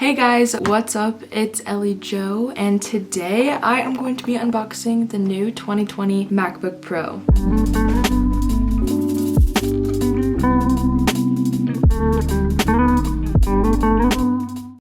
Hey guys, what's up? It's elliejo, and today I am going to be unboxing the new 2020 MacBook Pro.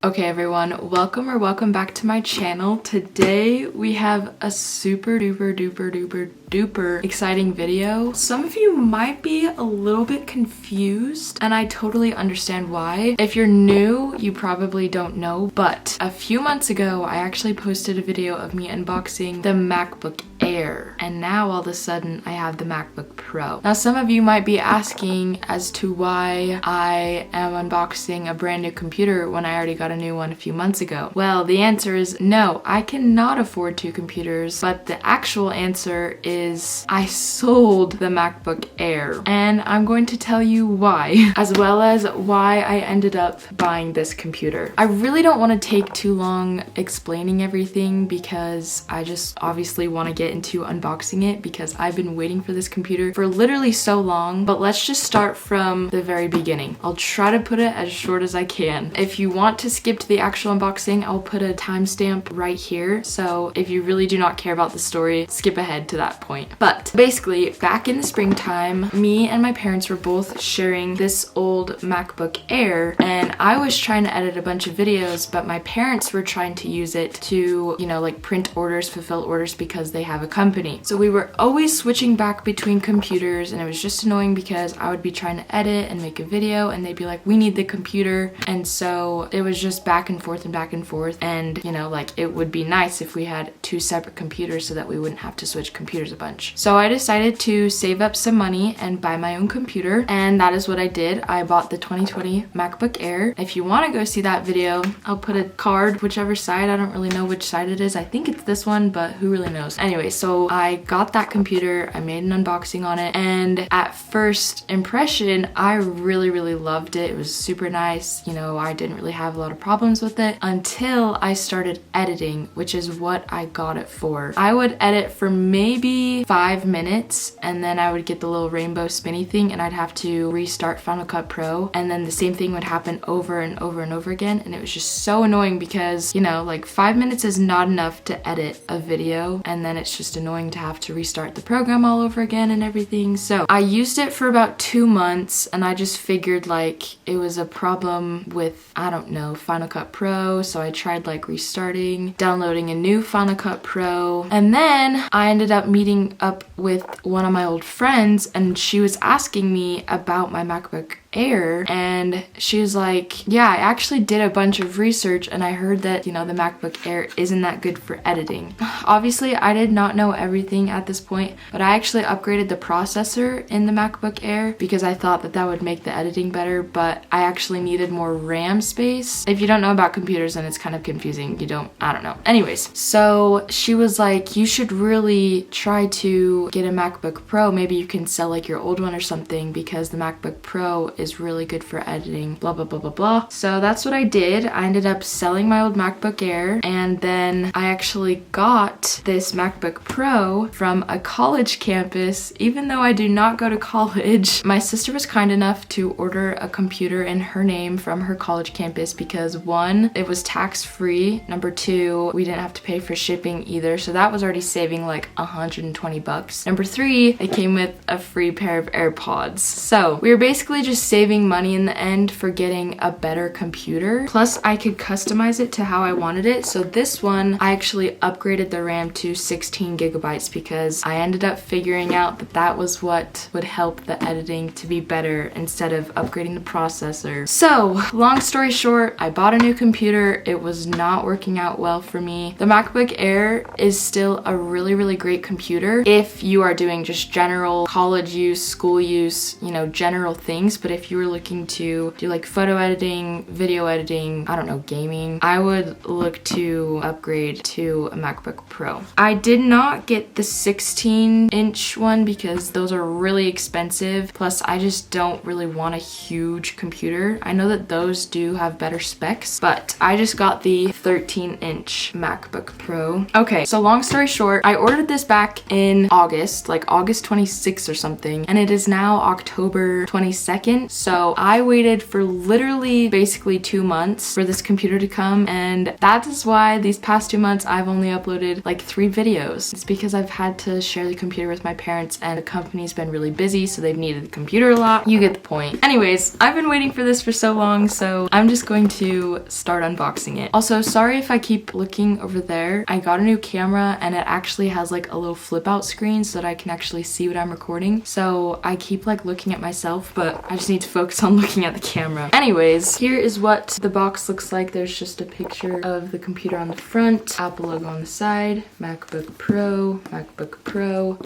Okay everyone, welcome back to my channel. Today we have a super duper exciting video. Some of you might be a little bit confused, and I totally understand why. If you're new, you probably don't know, but a few months ago I actually posted a video of me unboxing the MacBook Air, and now all of a sudden I have the MacBook Pro. Now some of you might be asking as to why I am unboxing a brand new computer when I already got a new one a few months ago. Well, the answer is no, I cannot afford two computers, but the actual answer is I sold the MacBook Air, and I'm going to tell you why, as well as why I ended up buying this computer. I really don't want to take too long explaining everything because I just obviously want to get into unboxing it because I've been waiting for this computer for literally so long, but let's just start from the very beginning. I'll try to put it as short as I can. If you want to skip to the actual unboxing, I'll put a timestamp right here, so if you really do not care about the story, skip ahead to that point. But basically, back in the springtime, me and my parents were both sharing this old MacBook Air, and I was trying to edit a bunch of videos, but my parents were trying to use it to, you know, like print orders, fulfill orders because they have a company. So we were always switching back between computers, and it was just annoying because I would be trying to edit and make a video and they'd be like, we need the computer. And so it was just back and forth, and you know, like it would be nice if we had two separate computers so that we wouldn't have to switch computers a bunch. So I decided to save up some money and buy my own computer, and that is what I did. I bought the 2020 MacBook Air. If you want to go see that video, I'll put a card whichever side. I don't really know which side it is. I think it's this one, but who really knows. Anyway, so I got that computer, I made an unboxing on it, and at first impression, I really loved it. It was super nice. You know, I didn't really have a lot of problems with it until I started editing, which is what I got it for. I would edit for maybe 5 minutes, and then I would get the little rainbow spinny thing, and I'd have to restart Final Cut Pro, and then the same thing would happen over and over again, and it was just so annoying because, you know, like 5 minutes is not enough to edit a video, and then it's just annoying to have to restart the program all over again and everything. So I used it for about 2 months, and I just figured like it was a problem with, I don't know, Final Cut Pro, so I tried like restarting, downloading a new Final Cut Pro, and then I ended up meeting up with one of my old friends, and she was asking me about my MacBook Air, and she was like, yeah, I actually did a bunch of research and I heard that, you know, the MacBook Air isn't that good for editing. Obviously, I did not know everything at this point, but I actually upgraded the processor in the MacBook Air because I thought that that would make the editing better, but I actually needed more RAM space. If you don't know about computers, then it's kind of confusing. I don't know. Anyways, so she was like, you should really try to get a MacBook Pro. Maybe you can sell like your old one or something because the MacBook Pro is really good for editing, blah blah. So that's what I did. I ended up selling my old MacBook Air, and then I actually got this MacBook Pro from a college campus. Even though I do not go to college, my sister was kind enough to order a computer in her name from her college campus because 1, it was tax-free, number 2, we didn't have to pay for shipping either, so that was already saving like 120 bucks. Number 3, it came with a free pair of AirPods. So we were basically just saving money in the end for getting a better computer. Plus I could customize it to how I wanted it. So this one, I actually upgraded the RAM to 16 gigabytes because I ended up figuring out that that was what would help the editing to be better instead of upgrading the processor. So long story short, I bought a new computer. It was not working out well for me. The MacBook Air is still a really great computer if you are doing just general college use, school use, you know, general things. But if you were looking to do like photo editing, video editing, I don't know, gaming, I would look to upgrade to a MacBook Pro. I did not get the 16-inch one because those are really expensive. Plus, I just don't really want a huge computer. I know that those do have better specs, but I just got the 13-inch MacBook Pro. Okay, so long story short, I ordered this back in August, like August 26th or something, and it is now October 22nd. So I waited for literally basically 2 months for this computer to come, and that is why these past 2 months I've only uploaded like 3 videos. It's because I've had to share the computer with my parents, and the company's been really busy, so they've needed the computer a lot. You get the point. Anyways, I've been waiting for this for so long, so I'm just going to start unboxing it. Also, sorry if I keep looking over there. I got a new camera, and it actually has like a little flip out screen so that I can actually see what I'm recording. So I keep like looking at myself, but I just need to focus on looking at the camera. Anyways, here is what the box looks like. There's just a picture of the computer on the front, Apple logo on the side, MacBook Pro,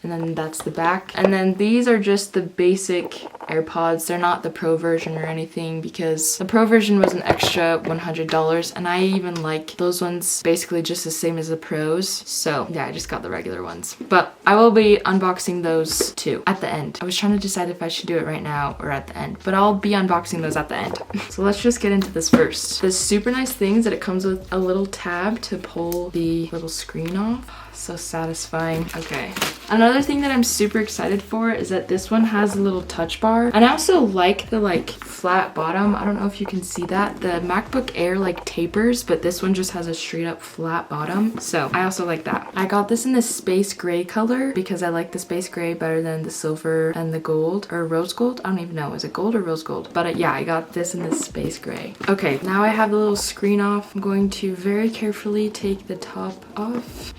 and then that's the back. And then these are just the basic AirPods. They're not the Pro version or anything, because the Pro version was an extra $100, and I even like those ones basically just the same as the Pros. So yeah, I just got the regular ones. But I will be unboxing those too at the end. I was trying to decide if I should do it right now or at the end, but I'll be unboxing those at the end. So let's just get into this first. The super nice thing is that it comes with a little tab to pull the little screen off. So satisfying. Okay. Another thing that I'm super excited for is that this one has a little touch bar. And I also like the like flat bottom. I don't know if you can see that. The MacBook Air like tapers, but this one just has a straight up flat bottom. So I also like that. I got this in the space gray color because I like the space gray better than the silver and the gold, or rose gold. I don't even know. Is it gold or rose gold? But yeah, I got this in the space gray. Okay, now I have the little screen off. I'm going to very carefully take the top off.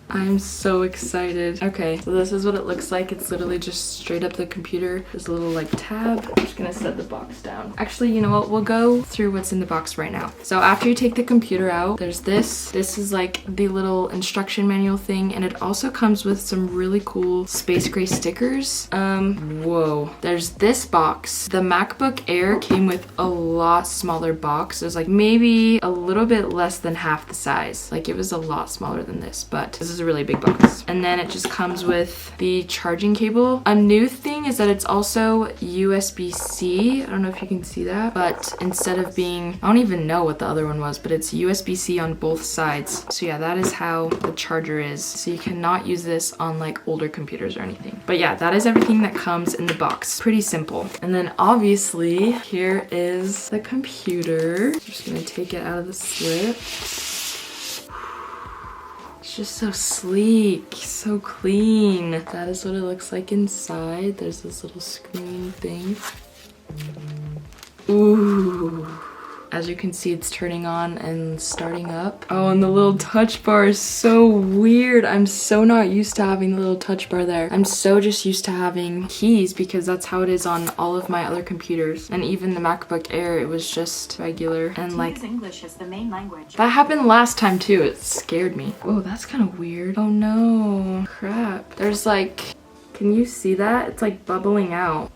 I'm so excited. Okay, so this is what it looks like. It's literally just straight up the computer. There's a little like tab. I'm just gonna set the box down. Actually, you know what? We'll go through what's in the box right now. So after you take the computer out, there's this. This is like the little instruction manual thing, and it also comes with some really cool space gray stickers. Whoa. There's this box. The MacBook Air came with a lot smaller box. It was like maybe a little bit less than half the size. Like it was a lot smaller than this, but this is a really big box. And then it just comes with the charging cable. A new thing is that it's also USB-C. I don't know if you can see that, but instead of being, I don't even know what the other one was, but it's USB-C on both sides. So yeah, that is how the charger is. So you cannot use this on like older computers or anything. But yeah, that is everything that comes in the box. Pretty simple. And then obviously here is the computer. I'm just gonna take it out of the slip. It's just so sleek, so clean. That is what it looks like inside. There's this little screen thing. Ooh. As you can see, it's turning on and starting up. Oh, and the little touch bar is so weird. I'm so not used to having the little touch bar there. I'm so just used to having keys because that's how it is on all of my other computers. And even the MacBook Air, it was just regular. And like, English is the main language. That happened last time too. It scared me. Oh, that's kind of weird. Oh no, crap. There's like, can you see that? It's like bubbling out.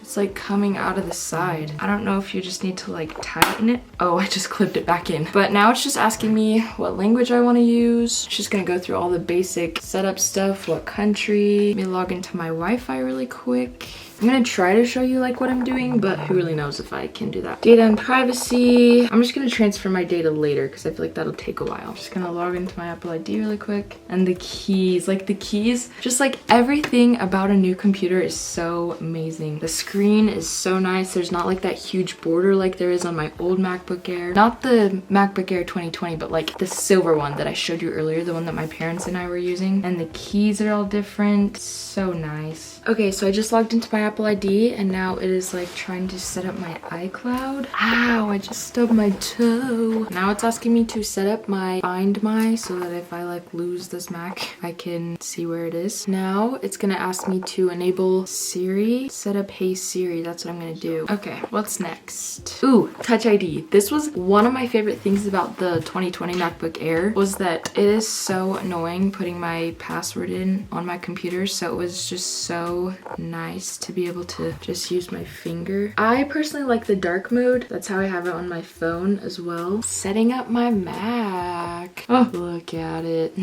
It's like coming out of the side. I don't know if you just need to like tighten it. Oh, I just clipped it back in. But now it's just asking me what language I want to use. It's just gonna go through all the basic setup stuff, what country. Let me log into my Wi-Fi really quick. I'm gonna try to show you like what I'm doing, but who really knows if I can do that. Data and privacy. I'm just gonna transfer my data later because I feel like that'll take a while. I'm just gonna log into my Apple ID really quick. And the keys, just like everything about a new computer is so amazing. The screen is so nice. There's not like that huge border like there is on my old MacBook Air. Not the MacBook Air 2020, but like the silver one that I showed you earlier, the one that my parents and I were using. And the keys are all different. So nice. Okay, so I just logged into my Apple ID and now it is like trying to set up my iCloud. Ow, I just stubbed my toe. Now it's asking me to set up my Find My so that if I like lose this Mac, I can see where it is. Now it's gonna ask me to enable Siri. Set up Hey Siri, that's what I'm gonna do. Okay, what's next? Ooh, Touch ID. This was one of my favorite things about the 2020 MacBook Air was that it is so annoying putting my password in on my computer, so it was just so nice to be able to just use my finger. I personally like the dark mode. That's how I have it on my phone as well. Setting up my Mac. Oh, look at it.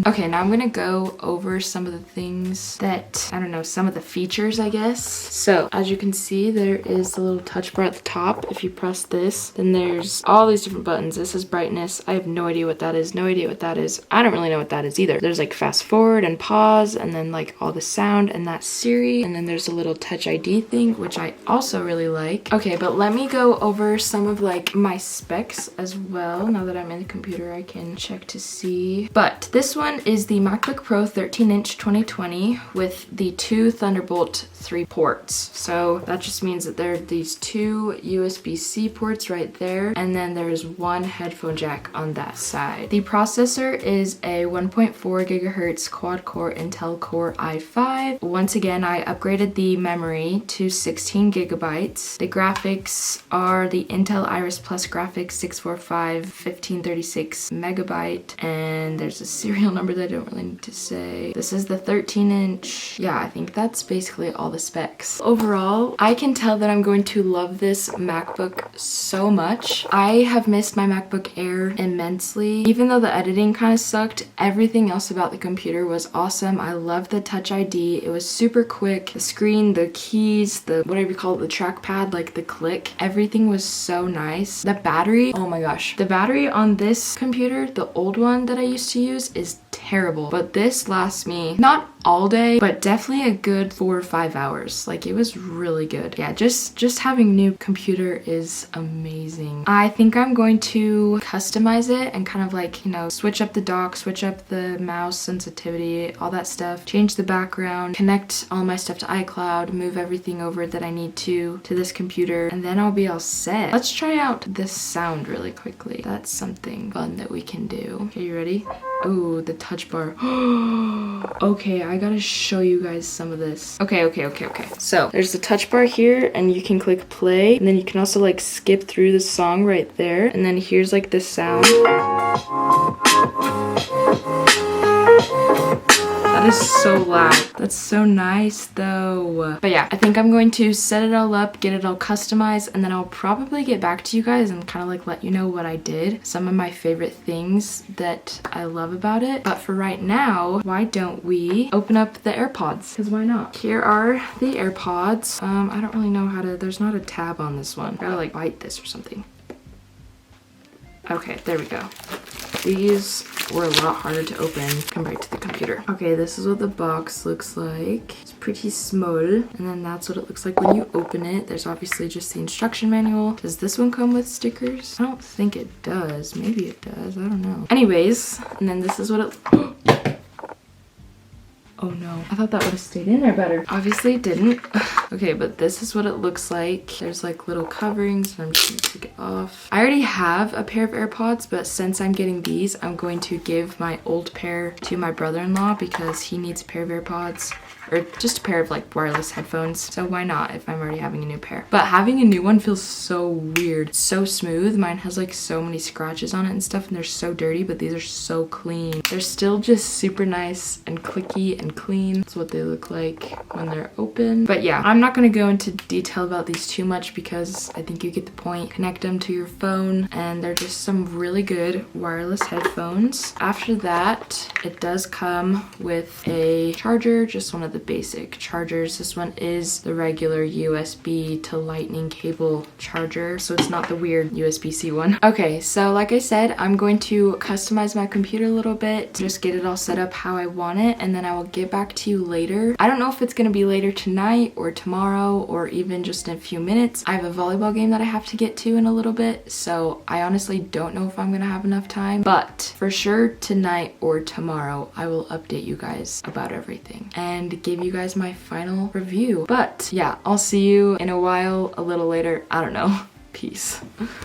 Okay, now I'm gonna go over some of the things that, I don't know, some of the features, I guess. So, as you can see, there is the little touch bar at the top. If you press this, then there's all these different buttons. This is brightness. I have no idea what that is. I don't really know what that is either. There's like fast forward and pause, and then like all the sound, and that Siri, and then there's a little Touch ID thing, which I also really like. Okay, but let me go over some of like my specs as well. Now that I'm in the computer, I can check to see. But this one is the MacBook Pro 13-inch 2020 with the 2 Thunderbolt 3 ports. So that just means that there are these 2 USB-C ports right there, and then there's 1 headphone jack on that side. The processor is a 1.4 gigahertz quad-core Intel Core i5. Once again, I upgraded the memory to 16 gigabytes. The graphics are the Intel Iris Plus graphics 645 1536 megabyte, and there's a serial number that I don't really need to say. This is the 13-inch. Yeah, I think that's basically all the specs. Overall, I can tell that I'm going to love this MacBook so much. I have missed my MacBook Air immensely. Even though the editing kind of sucked, everything else about the computer was awesome. I loved the Touch ID. It was super quick. The screen, the keys, the whatever you call it, the trackpad, like the click, everything was so nice. The battery, oh my gosh. The battery on this computer, the old one that I used to use, is terrible, but this lasts me not all day, but definitely a good 4 or 5 hours. Like, it was really good. Yeah, just having a new computer is amazing. I think I'm going to customize it and kind of like, you know, switch up the dock, switch up the mouse sensitivity, all that stuff, change the background, connect all my stuff to iCloud, move everything over that I need to this computer, and then I'll be all set. Let's try out this sound really quickly. That's something fun that we can do. Okay, you ready? Oh, the touch bar. Okay, I gotta show you guys some of this. Okay. So there's the touch bar here, and you can click play, and then you can also like skip through the song right there. And then here's like the sound. That is so loud. That's so nice though. But yeah, I think I'm going to set it all up, get it all customized, and then I'll probably get back to you guys and kind of like let you know what I did. Some of my favorite things that I love about it. But for right now, why don't we open up the AirPods? Because why not? Here are the AirPods. I don't really know how to, there's not a tab on this one. I gotta like bite this or something. Okay, there we go. These were a lot harder to open compared to the computer. Okay, this is what the box looks like. It's pretty small. And then that's what it looks like when you open it. There's obviously just the instruction manual. Does this one come with stickers? I don't think it does. Maybe it does. I don't know. Anyways, and then this is what it... Oh no, I thought that would have stayed in there better. Obviously it didn't. Okay, but this is what it looks like. There's like little coverings, and I'm just gonna take it off. I already have a pair of AirPods, but since I'm getting these, I'm going to give my old pair to my brother-in-law because he needs a pair of AirPods. Or just a pair of like wireless headphones. So why not if I'm already having a new pair? But having a new one feels so weird. So smooth. Mine has like so many scratches on it and stuff, and they're so dirty, but these are so clean. They're still just super nice and clicky and clean. That's what they look like when they're open. But yeah, I'm not gonna go into detail about these too much because I think you get the point. Connect them to your phone, and they're just some really good wireless headphones. After that, it does come with a charger, just one of the basic chargers. This one is the regular USB to lightning cable charger, so it's not the weird USB-C one. Okay, so like I said, I'm going to customize my computer a little bit, just get it all set up how I want it, and then I will get back to you later. I don't know if it's gonna be later tonight or tomorrow or even just in a few minutes. I have a volleyball game that I have to get to in a little bit, so I honestly don't know if I'm gonna have enough time, but for sure tonight or tomorrow I will update you guys about everything and give you guys my final review. But yeah, I'll see you in a while, a little later. I don't know. Peace.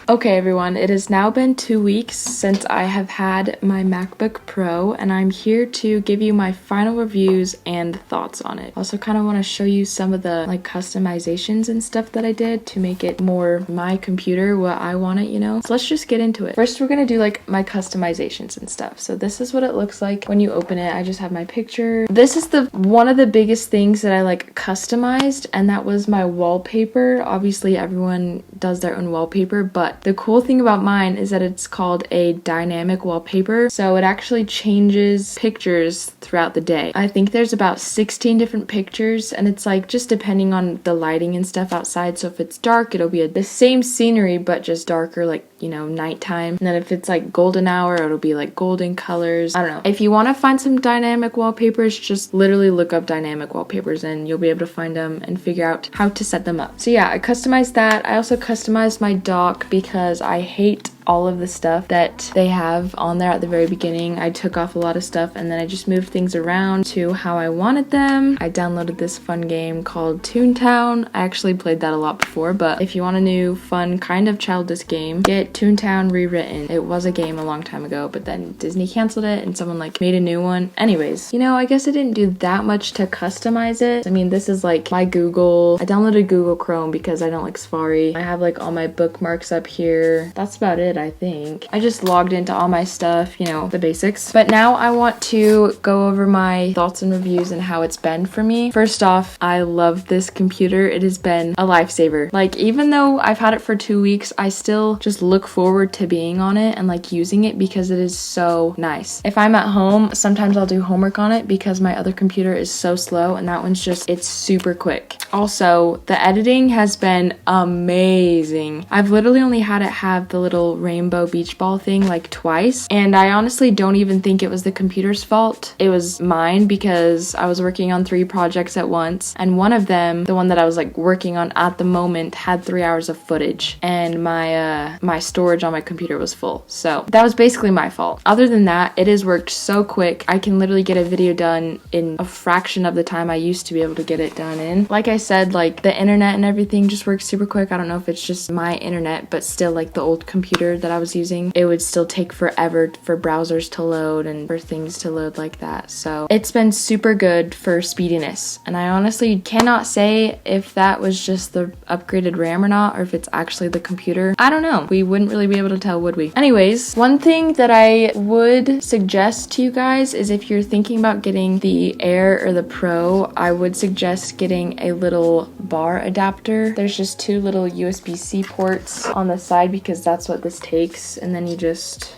Okay everyone, it has now been 2 weeks since I have had my MacBook Pro, and I'm here to give you my final reviews and thoughts on it. Also kind of want to show you some of the like customizations and stuff that I did to make it more my computer, what I want it, you know? So let's just get into it. First, we're gonna do like my customizations and stuff. So this is what it looks like when you open it. I just have my picture. This is the one of the biggest things that I like customized, and that was my wallpaper. Obviously everyone does their own wallpaper, but the cool thing about mine is that it's called a dynamic wallpaper, so it actually changes pictures throughout the day. I think there's about 16 different pictures, and it's like just depending on the lighting and stuff outside. So if it's dark, it'll be the same scenery but just darker, like, you know, nighttime. And then if it's like golden hour, it'll be like golden colors. I don't know. If you want to find some dynamic wallpapers, just literally look up dynamic wallpapers and you'll be able to find them and figure out how to set them up. So yeah, I customized that. I also customized my dock because I hate all of the stuff that they have on there at the very beginning. I took off a lot of stuff and then I just moved things around to how I wanted them. I downloaded this fun game called Toontown. I actually played that a lot before, but if you want a new fun kind of childish game, get Toontown Rewritten. It was a game a long time ago, but then Disney canceled it and someone like made a new one. Anyways, you know, I guess I didn't do that much to customize it. I mean, this is like my Google. I downloaded Google Chrome because I don't like Safari. I have like all my bookmarks up here. That's about it, I think. I just logged into all my stuff, you know, the basics. But now I want to go over my thoughts and reviews and how it's been for me. First off, I love this computer. It has been a lifesaver. Like, even though I've had it for 2 weeks, I still just look forward to being on it and like using it because it is so nice. If I'm at home, sometimes I'll do homework on it because my other computer is so slow, and that one's just, it's super quick. Also, the editing has been amazing. I've literally only had it have the little rainbow beach ball thing like twice, and I honestly don't even think it was the computer's fault. It was mine because I was working on 3 projects at once, and one of them, the one that I was like working on at the moment, had 3 hours of footage, and my storage on my computer was full. So that was basically my fault. Other than that, it has worked so quick. I can literally get a video done in a fraction of the time I used to be able to get it done in. Like I said, like the internet and everything just works super quick. I don't know if it's just my internet, but still, like the old computer that I was using, it would still take forever for browsers to load and for things to load like that. So it's been super good for speediness, and I honestly cannot say if that was just the upgraded RAM or not, or if it's actually the computer. I don't know. We wouldn't really be able to tell, would we? Anyways, one thing that I would suggest to you guys is if you're thinking about getting the Air or the Pro, I would suggest getting a little bar adapter. There's just 2 little USB-C ports on the side because that's what this takes, and then you just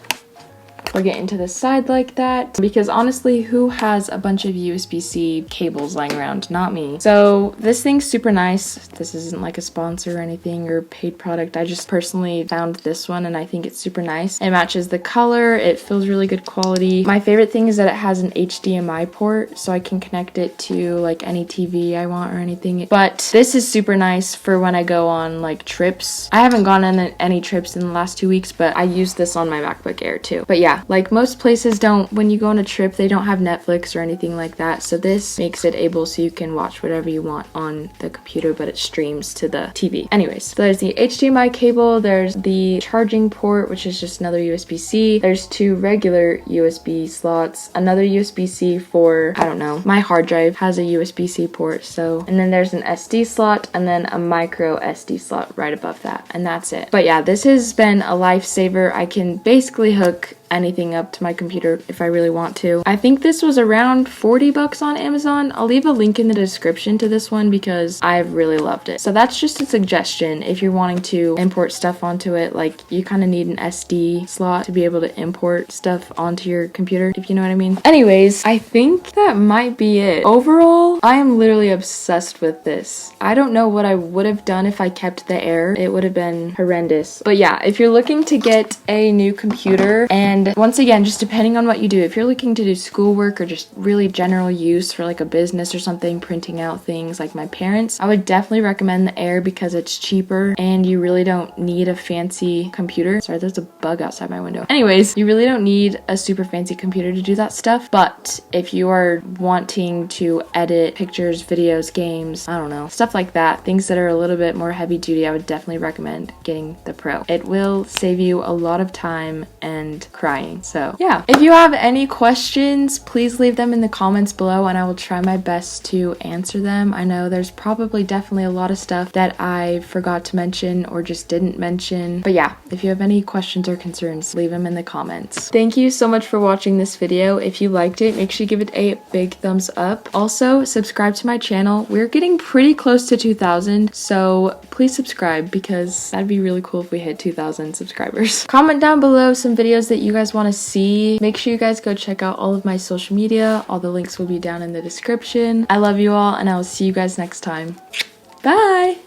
plug it into the side like that, because honestly, who has a bunch of USB-C cables lying around? Not me. So this thing's super nice. This isn't like a sponsor or anything or paid product. I just personally found this one and I think it's super nice. It matches the color. It feels really good quality. My favorite thing is that it has an HDMI port, so I can connect it to like any TV I want or anything. But this is super nice for when I go on like trips. I haven't gone on any trips in the last 2 weeks, but I use this on my MacBook Air too. But yeah, like most places don't, when you go on a trip, they don't have Netflix or anything like that. So this makes it able so you can watch whatever you want on the computer, but it streams to the TV. Anyways, so there's the HDMI cable, there's the charging port, which is just another USB-C. There's 2 regular USB slots, another USB-C for, I don't know, my hard drive has a USB-C port, so, and then there's an SD slot and then a micro SD slot right above that, and that's it. But yeah, this has been a lifesaver. I can basically hook anything up to my computer if I really want to. I think this was around 40 bucks on Amazon. I'll leave a link in the description to this one because I've really loved it. So that's just a suggestion if you're wanting to import stuff onto it. Like, you kind of need an SD slot to be able to import stuff onto your computer, if you know what I mean. Anyways, I think that might be it. Overall, I am literally obsessed with this. I don't know what I would have done if I kept the Air. It would have been horrendous. But yeah, if you're looking to get a new computer, and once again, just depending on what you do, if you're looking to do schoolwork or just really general use for like a business or something, printing out things like my parents, I would definitely recommend the Air because it's cheaper and you really don't need a fancy computer. Sorry, there's a bug outside my window. Anyways, you really don't need a super fancy computer to do that stuff. But if you are wanting to edit pictures, videos, games, I don't know, stuff like that, things that are a little bit more heavy duty, I would definitely recommend getting the Pro. It will save you a lot of time and crap trying. So yeah, if you have any questions, please leave them in the comments below and I will try my best to answer them. I know there's probably definitely a lot of stuff that I forgot to mention or just didn't mention. But yeah, if you have any questions or concerns, leave them in the comments. Thank you so much for watching this video. If you liked it, make sure you give it a big thumbs up. Also, subscribe to my channel. We're getting pretty close to 2,000, so please subscribe because that'd be really cool if we hit 2,000 subscribers. Comment down below some videos that you guys want to see. Make sure you guys go check out all of my social media. All the links will be down in the description. I love you all and I will see you guys next time. Bye!